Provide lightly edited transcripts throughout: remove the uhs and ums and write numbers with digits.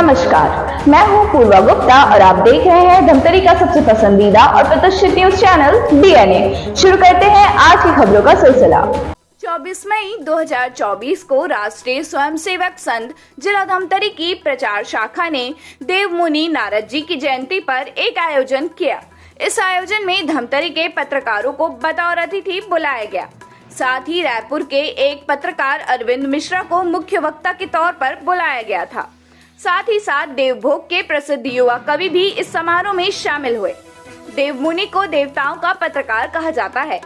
नमस्कार, मैं हूं पूर्वा गुप्ता और आप देख रहे हैं धमतरी का सबसे पसंदीदा और प्रतिष्ठित न्यूज चैनल डीएनए। शुरू करते हैं आज की खबरों का सिलसिला। 24 मई 2024 को राष्ट्रीय स्वयंसेवक संघ जिला धमतरी की प्रचार शाखा ने देवमुनि नारद जी की जयंती पर एक आयोजन किया। इस आयोजन में धमतरी के पत्रकारों को बतौर अतिथि बुलाया गया। साथ ही रायपुर के एक पत्रकार अरविंद मिश्रा को मुख्य वक्ता के तौर पर बुलाया गया था। साथ ही साथ देवभोग के प्रसिद्ध युवा कवि भी इस समारोह में शामिल हुए। देवमुनि को देवताओं का पत्रकार कहा जाता है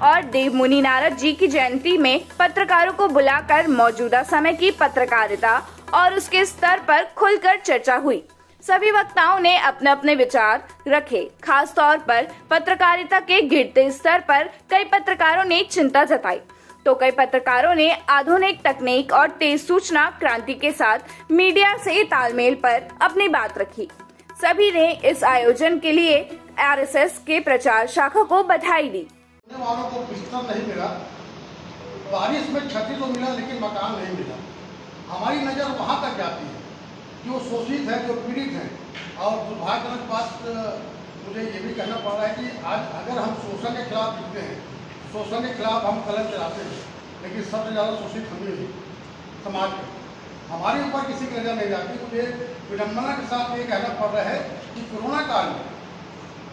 और देवमुनि नारद जी की जयंती में पत्रकारों को बुलाकर मौजूदा समय की पत्रकारिता और उसके स्तर पर खुलकर चर्चा हुई। सभी वक्ताओं ने अपने अपने विचार रखे। खास तौर पर पत्रकारिता के गिरते स्तर पर कई पत्रकारों ने चिंता जताई, तो कई पत्रकारों ने आधुनिक तकनीक और तेज सूचना क्रांति के साथ मीडिया से तालमेल पर अपनी बात रखी। सभी ने इस आयोजन के लिए आरएसएस के प्रचार शाखा को बधाई दी। वालों को बिस्तर नहीं मिला, बारिश में क्षति तो मिला लेकिन मकान नहीं मिला। हमारी नज़र वहाँ तक जाती है जो शोषित है, जो पीड़ित है। और दुर्भाग्यजनक बात मुझे ये भी कहना पड़ रहा है कि आज अगर हम शोषण के खिलाफ लिखते हैं, शोषण के खिलाफ हम कलम चलाते हैं, लेकिन सबसे ज़्यादा शोषित हम ही समाज में, हमारे ऊपर किसी की नज़र नहीं जाती। मुझे विडम्बना के साथ ये कहना पड़ रहा है कि कोरोना काल में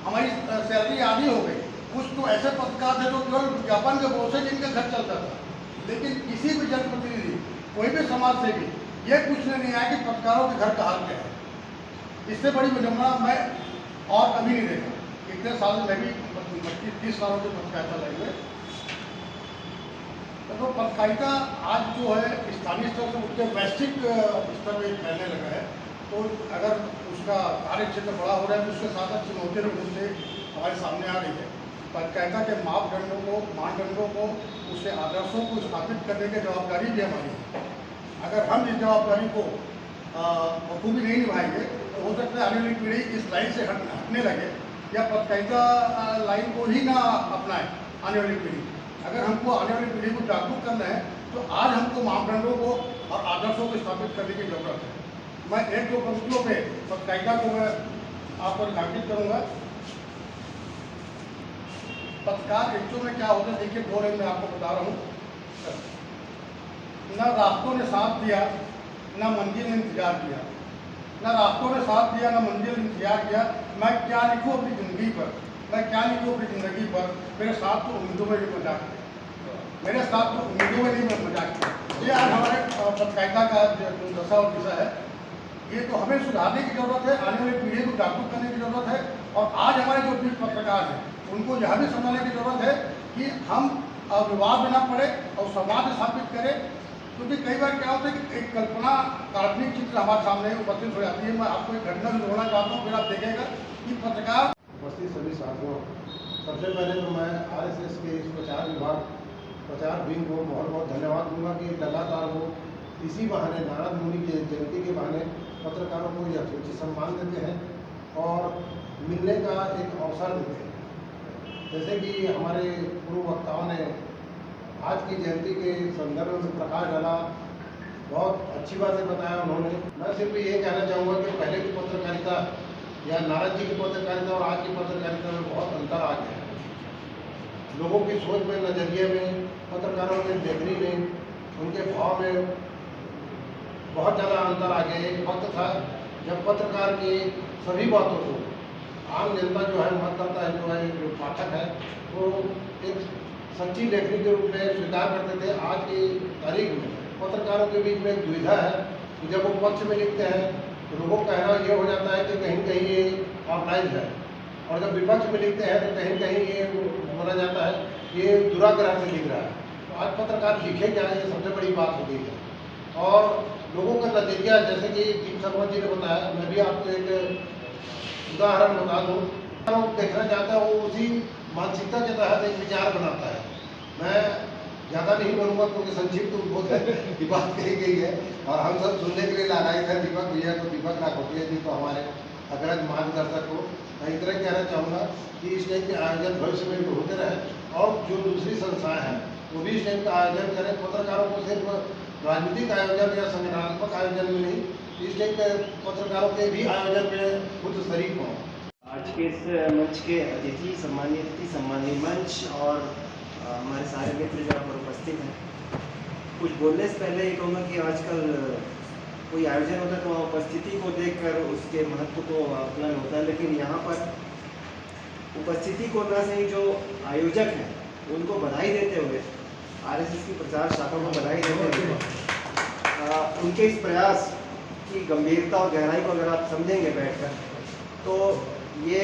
हमारी सैलरी आधी हो गई। कुछ तो ऐसे पत्रकार थे जो केवल विज्ञापन के बोझ से जिनका घर चलता था, लेकिन किसी भी जनप्रतिनिधि, कोई भी समाज सेवी ये पूछने नहीं आया कि पत्रकारों के घर का हाल क्या है। इससे बड़ी विडम्बना मैं और कभी नहीं देखा। इतने साल में भी 25-30 सालों की पत्रकारिता लगी है, तो पत्रकारिता आज जो है स्थानीय स्तर से उठकर वैश्विक स्तर पर फैलने लगा है। तो अगर उसका कार्य क्षेत्र बड़ा हो रहा है तो उसके साथ साथ चुनौतियाँ रूप से हमारे सामने आ रही है। पत्रकारिता के मानदंडों को उसके आदर्शों को स्थापित करने की जवाबदारी भी हमारी है। अगर हम इस जवाबदारी को बखूबी नहीं निभाएंगे तो हो सकता है आने वाली पीढ़ी इस लाइन से हटने लगे या पत्रकारिता लाइन को ही ना अपनाए आने वाली पीढ़ी। अगर हमको आने वाली पीढ़ी को जागरूक करना है तो आज हमको मापदंडों को और आदर्शों को स्थापित करने की जरूरत है। मैं एक दो पंक्तियों पे पत्रकारिता को मैं आपको रेखांकित करूँगा। पत्रकार एक्चुअल में क्या होता है, देखिए 2 रंग में आपको बता रहा हूँ। न रास्तों ने साथ दिया, न मंजिल ने इंतजार किया। न रास्तों ने साथ दिया, न मंजिल ने इंतजार किया। मैं क्या लिखूँ अपनी ज़िंदगी पर, मैं क्या लिखूँ अपनी ज़िंदगी पर। मेरे साथ तो उम्मीदों में भी मजाक किया, मेरे साथ तो उम्मीदों में नहीं मजाक किया। ये आज हमारे पत्रकारिता का दशा और दिशा है। ये तो हमें सुधारने की ज़रूरत है, आने वाली पीढ़ी को जागरूक करने की ज़रूरत है। और आज हमारे जो पीढ़ पत्रकार हैं उनको यह भी समझने की ज़रूरत है कि हम विवाद में ना पड़े और संवाद स्थापित करें। क्योंकि कई बार क्या होता है कि एक कल्पना काल्पनिक चित्र हमारे सामने उपस्थित हो जाती है। मैं आपको एक घटना भी जोड़ना चाहता हूँ, फिर आप देखेगा कि पत्रकार उपस्थित सभी साथियों, सबसे पहले तो मैं आरएसएस के इस प्रचार विंग को बहुत बहुत धन्यवाद दूंगा कि लगातार वो इसी बहाने नारद मुनि की जयंती के बहाने पत्रकारों को यथोचित सम्मान देते हैं और मिलने का एक अवसर देते हैं। जैसे कि हमारे पूर्व वक्ताओं ने आज की जयंती के संदर्भ में प्रकाश डाला, बहुत अच्छी बातें बताया उन्होंने। मैं सिर्फ ये कहना चाहूँगा कि पहले की पत्रकारिता या नारद जी की पत्रकारिता और आज की पत्रकारिता में बहुत अंतर आ गया है। लोगों की सोच में, नज़रिए में, पत्रकारों के देखने में, उनके भाव में बहुत ज़्यादा अंतर आ गया। एक वक्त था जब पत्रकार की सभी बातों को आम जनता जो है, मतदाता है, जो है, जो पाठक है, वो एक सच्ची लेखनी के रूप में स्वीकार करते थे। आज की तारीख में पत्रकारों के बीच में एक दुविधा है कि जब वो पक्ष में लिखते हैं तो लोगों का कहना ये हो जाता है कि कहीं कहीं ये ऑर्गेनाइज है, और जब विपक्ष में लिखते हैं तो कहीं कहीं ये बोला जाता है ये दुराग्रह से लिख रहा है। तो आज पत्रकार लिखे क्या है, ये सबसे बड़ी बात हो गई है। और लोगों का नजरिया, जैसे कि दीप शर्मा जी ने बताया, मैं भी आपको एक उदाहरण बता दूँ। देखना चाहता है वो उसी मानसिकता के तहत एक विचार बनाता है। मैं ज़्यादा नहीं बोलूँगा क्योंकि संक्षिप्त उद्बोधन की बात कही गई है और हम सब सुनने के लिए लालायित है। दीपक भैया को, दीपक नाकोटिया जी को, हमारे अग्रज मार्गदर्शक को मैं इतना कहना चाहूँगा कि इस टाइप के आयोजन भविष्य में भी होते रहे और जो दूसरी संस्थाएँ हैं वो भी इस टाइप का आयोजन करें। पत्रकारों को सिर्फ राजनीतिक आयोजन या संगठनात्मक आयोजन में नहीं, इस टाइप के पत्रकारों के भी आयोजन में खुद शरीक हों। आज के इस मंच के अतिथि सम्मानीय मंच और हमारे सारे मित्र जो यहाँ पर उपस्थित हैं, कुछ बोलने से पहले ये कहूँगा कि आजकल कोई आयोजन होता है तो वहाँ उपस्थिति को देखकर उसके महत्व को आकलन होता है, लेकिन यहाँ पर उपस्थिति को न सही जो आयोजक हैं उनको बधाई देते हुए, आरएसएस की प्रचार शाखा को बधाई देते हुए उनके इस प्रयास की गंभीरता और गहराई को अगर आप समझेंगे बैठकर तो ये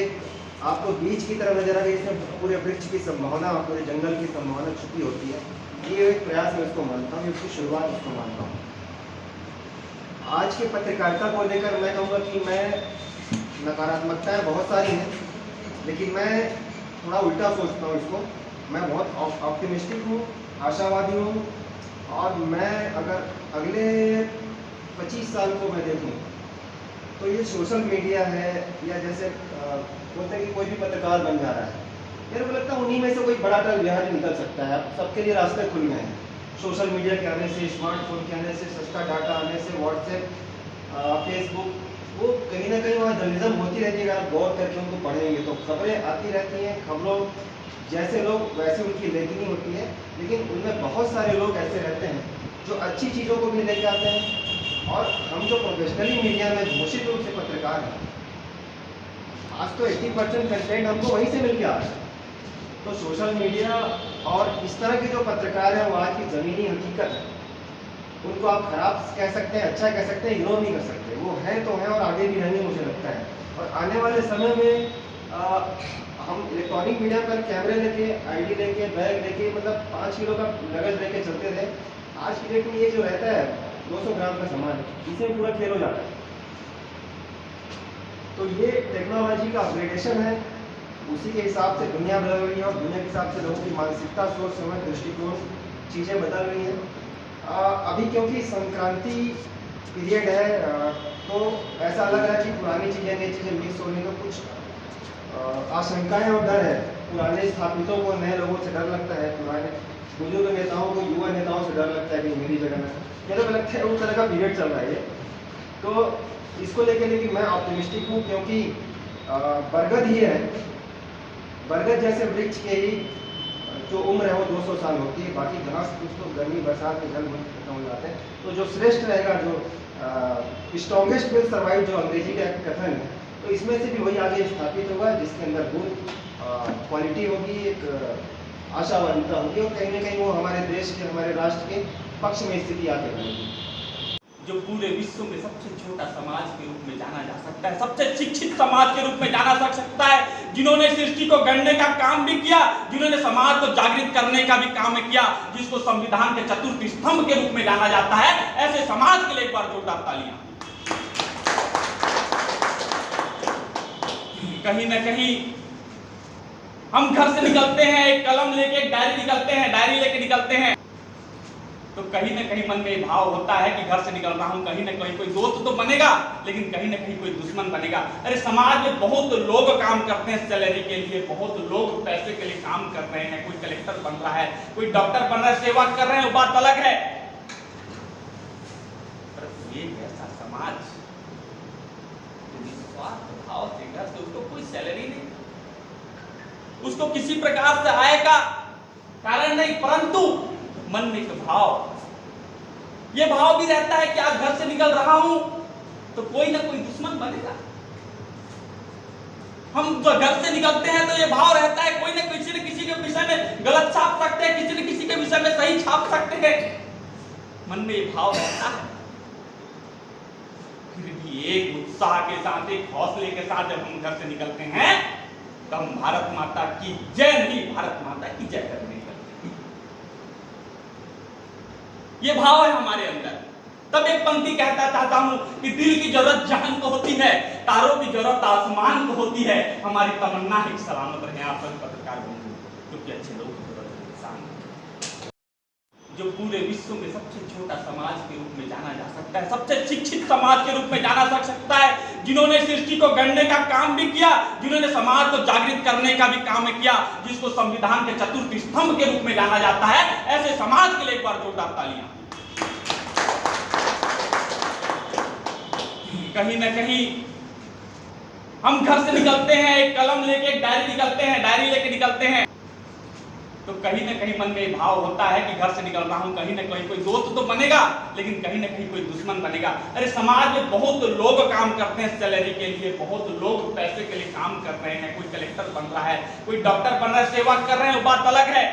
आपको बीज की तरह नजर आएगी, इसमें पूरे वृक्ष की संभावना, पूरे जंगल की संभावना छुपी होती है। ये एक प्रयास मैं उसको मानता हूँ, इसकी शुरुआत उसको मानता हूँ। आज के पत्रकारिता को लेकर मैं कहूँगा कि मैं नकारात्मकताएं बहुत सारी हैं, लेकिन मैं थोड़ा उल्टा सोचता हूँ इसको। मैं बहुत ऑप्टिमिस्टिक हूँ, आशावादी हूँ, और मैं अगर अगले 25 साल को मैं देखूँ तो ये सोशल मीडिया है, या जैसे बोलते हैं कि कोई भी पत्रकार बन जा रहा है, मेरे को लगता है उन्हीं में से कोई बड़ा टल बिहार निकल सकता है। सबके लिए रास्ते खुल गए हैं, सोशल मीडिया के आने से, स्मार्टफोन के आने से, सस्ता डाटा आने से, व्हाट्सएप, फेसबुक, वो कहीं ना कहीं वहाँ जर्नलिज्म होती रहती है। अगर आप गौर करके उनको पढ़ेंगे तो खबरें आती रहती हैं, खबरों जैसे लोग वैसे उनकी लेखनी होती है, लेकिन उनमें बहुत सारे लोग ऐसे रहते हैं जो अच्छी चीज़ों को भी लेके आते हैं। और हम जो प्रोफेशनली मीडिया में घोषित रूप से पत्रकार हैं, आज तो 80% कंटेंट हमको वहीं से मिल के आ रहा है। तो सोशल मीडिया और इस तरह के जो पत्रकार हैं वो आज की ज़मीनी हकीकत है, उनको आप खराब कह सकते हैं, अच्छा कह सकते हैं, इग्नोर नहीं कर सकते। वो हैं तो हैं और आगे भी रहेंगे मुझे लगता है। और आने वाले समय में हम इलेक्ट्रॉनिक मीडिया पर कैमरे लेके, आईडी लेके, बैग लेके, मतलब 5 किलो का लगेज लेके चलते थे। आज की डेट में ये जो रहता है 200 ग्राम का सामान, इसमें पूरा खेल हो जाता है। तो ये टेक्नोलॉजी का अपग्रेडेशन है, उसी के हिसाब से दुनिया बदल रही है और दुनिया के हिसाब से लोगों की मानसिकता, सोच समझ, दृष्टिकोण, चीज़ें बदल रही हैं। अभी क्योंकि संक्रांति पीरियड है तो ऐसा लग रहा है कि पुरानी चीज़ें नई चीज़ें मिक्स हो रही, तो कुछ आशंकाएं और डर है। पुराने स्थापितों को नए लोगों से डर लगता है, पुराने बुजुर्ग नेताओं को युवा नेताओं से डर लगता है कि मेरी जगह में, मेरे को लगता है उस तरह का पीरियड चल रहा है। तो इसको लेकर लेकिन मैं ऑप्टिमिस्टिक हूँ, क्योंकि बरगद ही है, बरगद जैसे वृक्ष के ही जो उम्र है वो 200 साल होती है। बाकी घास कुछ तो गर्मी बरसात में जल खत्म हो जाते हैं। तो जो श्रेष्ठ रहेगा, जो स्ट्रॉन्गेस्ट विल सर्वाइव, जो अंग्रेजी का कथन है, तो इसमें से भी वही आगे स्थापित होगा जिसके अंदर गुण, क्वालिटी होगी, एक आशावादिता होगी, और कहीं ना कहीं वो हमारे देश के, हमारे राष्ट्र के पक्ष में स्थिति आके बनेगी। जो पूरे विश्व में सबसे छोटा समाज के रूप में जाना जा सकता है, सबसे शिक्षित समाज के रूप में जाना जा सकता है, जिन्होंने सृष्टि को गढ़ने का काम भी किया, जिन्होंने समाज को जागृत करने का भी काम किया, जिसको संविधान के चतुर्थ स्तंभ के रूप में जाना जाता है, ऐसे समाज के लिए एक बार जोरदार तालियां। कहीं ना कहीं हम घर से निकलते हैं, एक कलम लेके, एक डायरी निकलते हैं, डायरी लेके निकलते हैं, तो कहीं ना कहीं मन में भाव होता है कि घर से निकल रहा हूं, कहीं ना कहीं कोई दोस्त तो बनेगा, लेकिन कहीं ना कहीं कोई दुश्मन बनेगा। अरे समाज में बहुत लोग काम करते हैं सैलरी के लिए, बहुत लोग पैसे के लिए काम कर रहे हैं, कोई कलेक्टर बन रहा है, कोई डॉक्टर बन रहा है, सेवा कर रहे हैं, वो बात अलग है। पर एक ऐसा समाज जो निस्वार्थ भाव से घर से, उसको कोई सैलरी नहीं, उसको किसी प्रकार से आय का कारण नहीं, परंतु मन में एक भाव, ये भाव भी रहता है कि आज घर से निकल रहा हूं तो कोई ना कोई दुश्मन बनेगा। हम घर से निकलते हैं तो ये भाव रहता है कोई ना किसी के विषय में गलत छाप सकते हैं, किसी न किसी के विषय में सही छाप सकते हैं, मन में ये भाव रहता है। फिर भी एक उत्साह के साथ, एक हौसले के साथ जब हम घर से निकलते हैं तो हम भारत माता की जय नहीं, भारत माता की जय करने लगते हैं। ये भाव है हमारे अंदर। तब एक पंक्ति कहता चाहता हूं कि दिल की जरूरत जहान को होती है, तारों की जरूरत आसमान को होती है, हमारी तमन्ना है कि सलामत रहे आप सभी पत्रकार बंधु, क्योंकि अच्छे लोग जो पूरे विश्व में सबसे छोटा समाज के रूप में जाना जा सकता है, सबसे शिक्षित समाज के रूप में जाना जा सकता है, जिन्होंने सृष्टि को गढ़ने का काम भी किया, जिन्होंने समाज को जागृत करने का भी काम किया, जिसको संविधान के चतुर्थ स्तंभ के रूप में जाना जाता है, ऐसे समाज के लिए एक बार जोरदार तालियां। कहीं ना कहीं हम घर से निकलते हैं, एक कलम लेके, एक डायरी निकलते हैं, तो कहीं ना कहीं मन में भाव होता है कि घर से निकल रहा हूं, कहीं ना कहीं कोई दोस्त तो बनेगा, लेकिन कहीं ना कहीं कोई दुश्मन बनेगा। अरे समाज में बहुत लोग काम करते हैं सैलरी के लिए, बहुत लोग पैसे के लिए काम कर रहे हैं, कोई कलेक्टर बन रहा है, कोई डॉक्टर बन रहा है, सेवा कर रहे हैं, वो बात अलग है।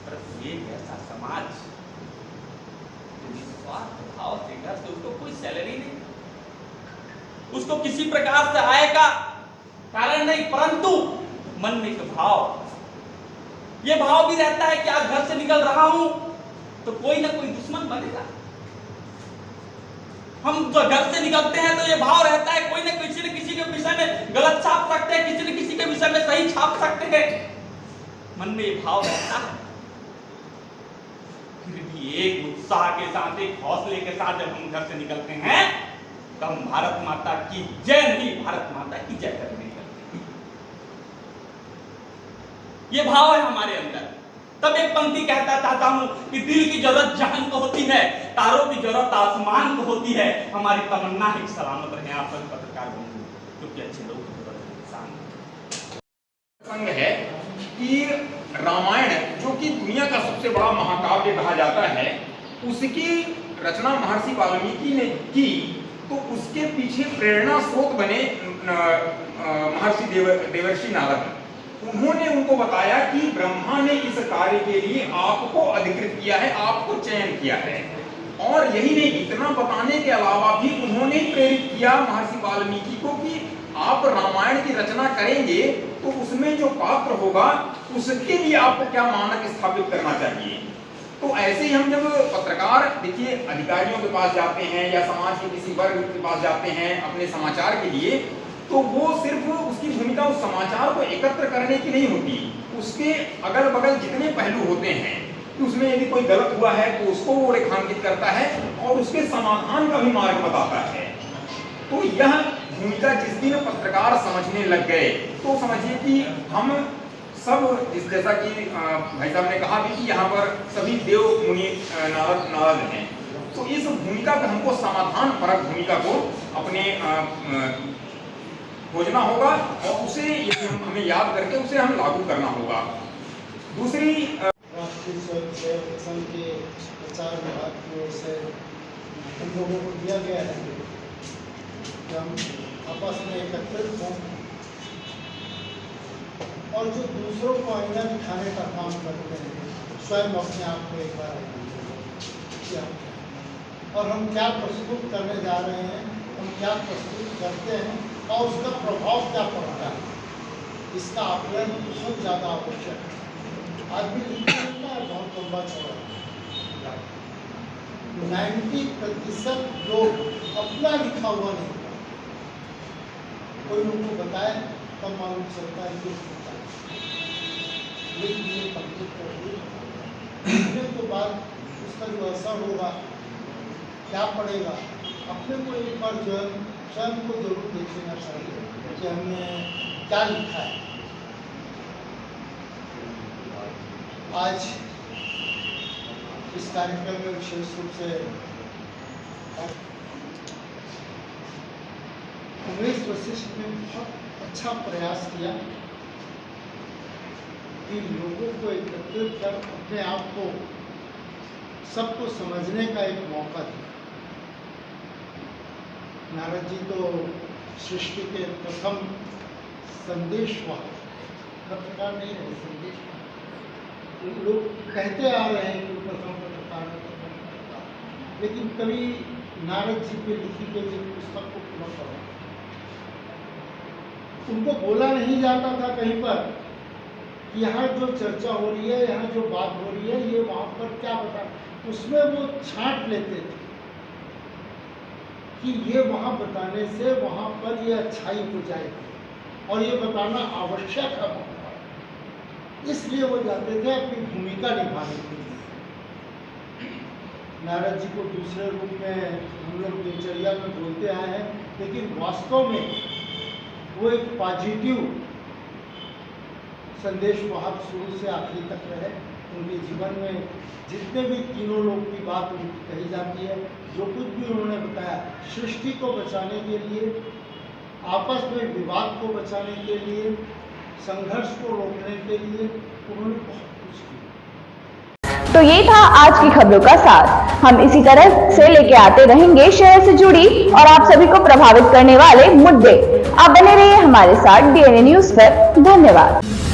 पर एक ऐसा समाज निस्वार्थ भाव से घर से, उसको कोई सैलरी नहीं, उसको किसी प्रकार से आय का कारण नहीं, परंतु मन में एक भाव, ये भाव भी रहता है कि आज घर से निकल रहा हूं तो कोई ना कोई दुश्मन बनेगा। हम जो घर से निकलते हैं तो ये भाव रहता है कोई ना किसी के विषय में गलत छाप सकते हैं, किसी न किसी के विषय में सही छाप सकते हैं, मन में ये भाव रहता है। फिर भी एक उत्साह के साथ, एक हौसले के साथ जब हम घर से निकलते हैं तो हम भारत माता की जय नहीं, भारत माता की जय करने निकलते हैं। ये भाव है हमारे अंदर। तब एक पंक्ति कहता चाहता हूं कि दिल की जरूरत जहान को होती है, तारों की जरूरत आसमान को होती है, हमारी तमन्ना है कि सलामत रहे आप सभी पत्रकार बंधु, क्योंकि अच्छे लोग प्रसंग है कि रामायण जो कि दुनिया का सबसे बड़ा महाकाव्य कहा जाता है, उसकी रचना महर्षि वाल्मीकि ने की, तो उसके पीछे प्रेरणा स्रोत बने महर्षि देवर्षि नारद। उन्होंने उनको बताया कि ब्रह्मा ने इस कार्य के लिए आपको अधिकृत किया है, आपको चयन किया है। और यही नहीं, इतना बताने के अलावा भी उन्होंने प्रेरित किया महर्षि वाल्मीकि को कि आप रामायण की रचना करेंगे तो उसमें जो पात्र होगा उसके लिए आपको क्या मानक स्थापित करना चाहिए। तो ऐसे ही हम जब पत्रकार, देखिए, अधिकारियों के पास जाते हैं या समाज के किसी वर्ग के पास जाते हैं अपने समाचार के लिए, तो वो सिर्फ उसकी भूमिका उस समाचार को एकत्र करने की नहीं होती, उसके अगल बगल जितने पहलू होते हैं कि उसमें यदि कोई गलत हुआ है तो उसको वो रेखांकित करता है और उसके समाधान का भी मार्ग बताता है। तो यह भूमिका जिस दिन पत्रकार समझने लग गए तो समझिए कि हम सब, जैसा कि भाई साहब ने कहा भी कि यहाँ पर सभी देव मुनि नारद हैं, तो इस भूमिका को हमको समाधान परक भूमिका को अपने खोजना होगा और उसे हमें याद करके उसे हम लागू करना होगा। दूसरी, राष्ट्रीय स्वयंसेवक संघ के प्रचार विभाग की ओर से हम लोगों को दिया गया है कि हम आपस में एकत्रित हों और जो दूसरों को आईना दिखाने का काम करते हैं, स्वयं अपने आप को एक बार क्या और हम क्या प्रस्तुत करने जा रहे हैं, हम क्या प्रस्तुत करते हैं और उसका प्रभाव क्या पड़ता है, इसका आकलन बहुत ज़्यादा आवश्यक है। आदमी लिखता है बहुत लंबा चौड़ा, 90% लोग अपना लिखा हुआ नहीं पढ़ते, कोई उनको बताए तब मालूम चलता है कि लेकिन ये पंक्ति पढ़ने के बाद उसका जो असर होगा, क्या पड़ेगा, अपने को एक बार जो है स्वयं को जरूर देख लेना चाहिए कि हमने क्या लिखा है। आज इस कार्यक्रम में विशेष रूप से उमेश वशिष्ठ ने बहुत अच्छा प्रयास किया कि लोगों को एकत्रित कर अपने आप को, सबको समझने का एक मौका दिया। नारद जी तो सृष्टि के प्रथम संदेशवाहक, पत्रकार नहीं रहे, संदेशवाहक। लोग कहते आ रहे हैं कि प्रथम पत्रकार, लेकिन कभी नारद जी पे लिखी गई पुस्तक को पूरा पढ़ा, उनको बोला नहीं जाता था कहीं पर कि यहाँ जो चर्चा हो रही है, यहाँ जो बात हो रही है, ये वहाँ पर क्या बता, उसमें वो छांट लेते थे कि ये वहाँ बताने से वहाँ पर ये अच्छाई हो जाएगी और ये बताना आवश्यक है वहाँ पर, इसलिए वो जाते थे अपनी भूमिका निभाने के लिए। नारद जी को दूसरे रूप में हम लोग दिनचर्या में बोलते आए हैं, लेकिन वास्तव में वो एक पॉजिटिव संदेश वाहक शुरू से आखिरी तक रहे। उनके जीवन में जितने भी तीनों लोग की बात उनकी कही जाती है, जो कुछ भी उन्होंने बताया, सृष्टि को बचाने के लिए, आपस में विवाद को बचाने के लिए, संघर्ष को रोकने के लिए उन्होंने बहुत कुछ किया। तो ये था आज की खबरों का सार। हम इसी तरह से लेके आते रहेंगे शहर से जुड़ी और आप सभी को प्रभावित करने वाले मुद्दे। आप बने रहिए हमारे साथ डीएनए न्यूज पर। धन्यवाद।